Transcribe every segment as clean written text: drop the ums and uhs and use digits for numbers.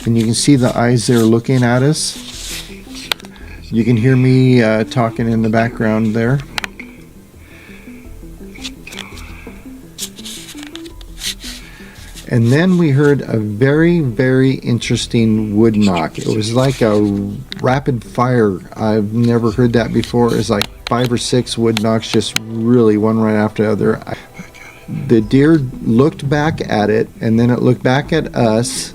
And you can see the eyes there looking at us. You can hear me talking in the background there. And then we heard a very, very interesting wood knock. It was like a rapid fire. I've never heard that before. It was like 5 or 6 wood knocks, just really one right after the other. The deer looked back at it, and then it looked back at us.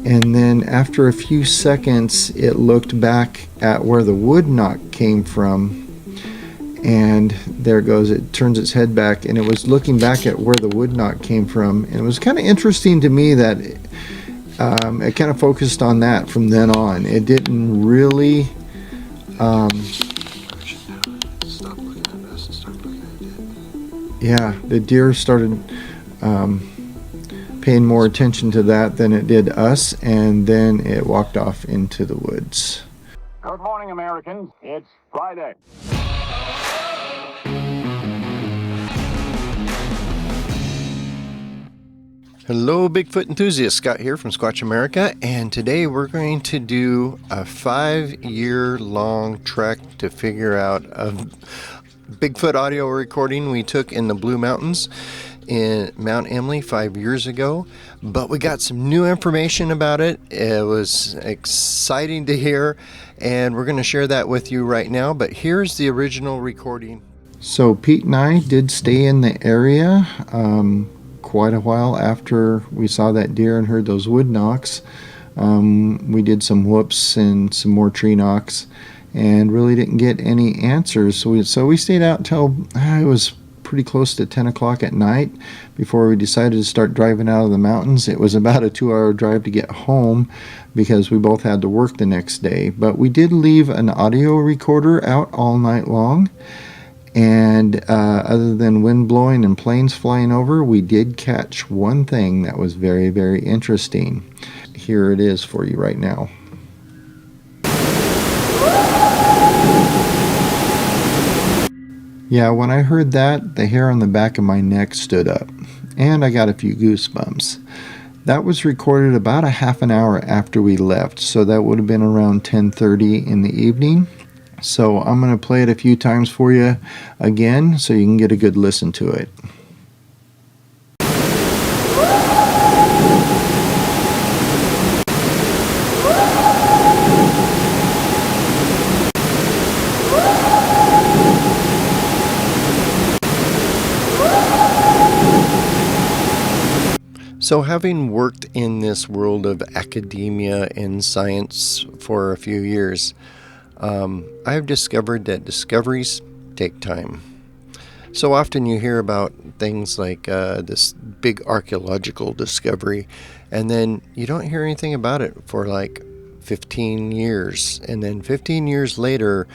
And then after a few seconds, it looked back at where the wood knock came from. And there it goes, it turns its head back, and it was looking back at where the wood knock came from. And it was kind of interesting to me that it kind of focused on that from then on. It didn't really yeah, the deer started paying more attention to that than it did us, and then it walked off into the woods. Good morning, Americans. It's Friday. Hello, Bigfoot enthusiasts. Scott here from Squatch America, and today we're going to do a 5-year-long trek to figure out a Bigfoot audio recording we took in the Blue Mountains in Mount Emily 5 years ago, but we got some new information about it. It was exciting to hear, and we're going to share that with you right now, but here's the original recording. So Pete and I did stay in the area quite a while after we saw that deer and heard those wood knocks. We did some whoops and some more tree knocks and really didn't get any answers. So we stayed out until it was pretty close to 10 o'clock at night before we decided to start driving out of the mountains. It was about a 2-hour drive to get home because we both had to work the next day. But we did leave an audio recorder out all night long. And other than wind blowing and planes flying over, we did catch one thing that was very, very interesting. Here it is for you right now. Yeah, when I heard that, the hair on the back of my neck stood up, and I got a few goosebumps. That was recorded about a half an hour after we left, so that would have been around 10:30 in the evening. So I'm going to play it a few times for you again so you can get a good listen to it. So having worked in this world of academia and science for a few years, I've discovered that discoveries take time. So often you hear about things like this big archaeological discovery, and then you don't hear anything about it for like 15 years. And then 15 years later,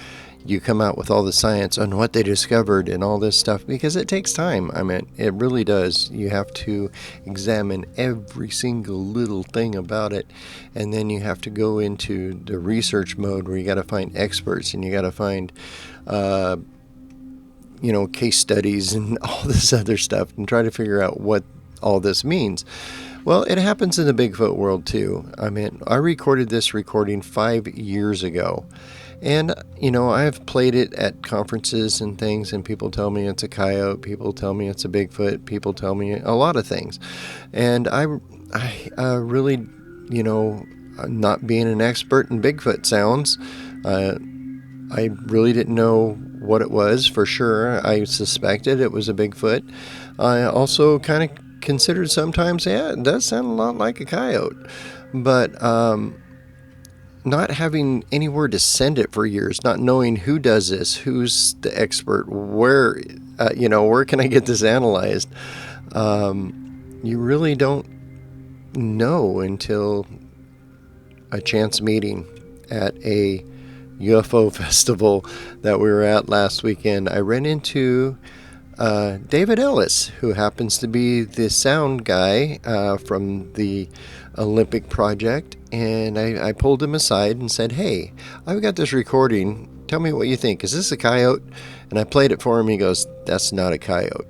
you come out with all the science on what they discovered and all this stuff, because it takes time. I mean, it really does. You have to examine every single little thing about it, and then you have to go into the research mode where you got to find experts, and you got to find case studies and all this other stuff, and try to figure out what all this means. Well, it happens in the Bigfoot world too. I mean, I recorded this recording 5 years ago. And, I've played it at conferences and things, and people tell me it's a coyote, people tell me it's a Bigfoot, people tell me a lot of things. And I really, not being an expert in Bigfoot sounds, I really didn't know what it was for sure. I suspected it was a Bigfoot. I also kind of considered sometimes, it does sound a lot like a coyote. But, not having anywhere to send it for years, not knowing who does this, who's the expert, where can I get this analyzed? You really don't know until a chance meeting at a UFO festival that we were at last weekend. I ran into David Ellis, who happens to be the sound guy from the Olympic Project, and I pulled him aside and said, "Hey, I've got this recording. Tell me what you think. Is this a coyote?" And I played it for him. He goes, "That's not a coyote."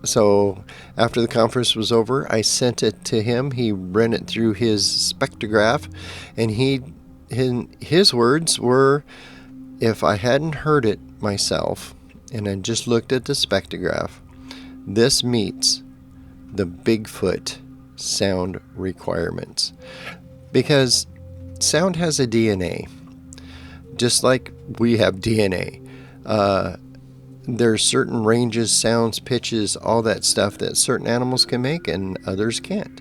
So after the conference was over, I sent it to him. He ran it through his spectrograph, and his words were, if I hadn't heard it myself and I just looked at the spectrograph, this meets the Bigfoot sound requirements. Because sound has a DNA, just like we have DNA. There's certain ranges, sounds, pitches, all that stuff that certain animals can make and others can't.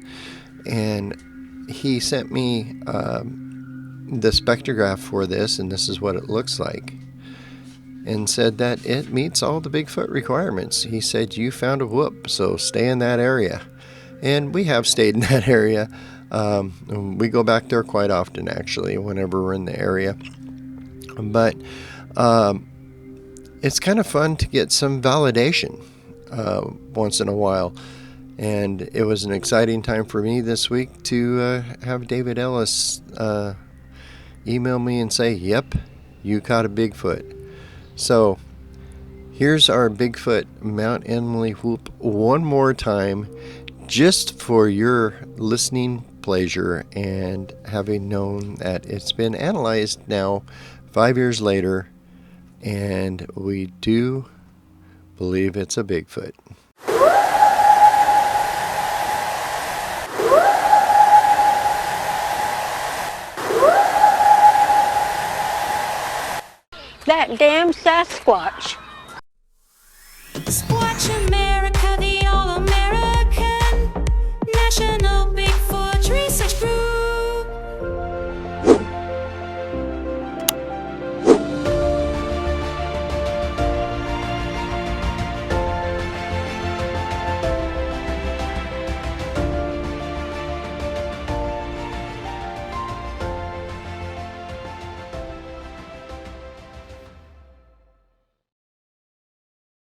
And he sent me the spectrograph for this, and this is what it looks like, and said that it meets all the Bigfoot requirements. He said, you found a whoop, so stay in that area. And we have stayed in that area. We go back there quite often, actually, whenever we're in the area. But it's kind of fun to get some validation once in a while. And it was an exciting time for me this week to have David Ellis email me and say, yep, you caught a Bigfoot. So here's our Bigfoot Mount Emily whoop one more time, just for your listening pleasure and having known that it's been analyzed now 5 years later, and we do believe it's a Bigfoot. That damn Sasquatch.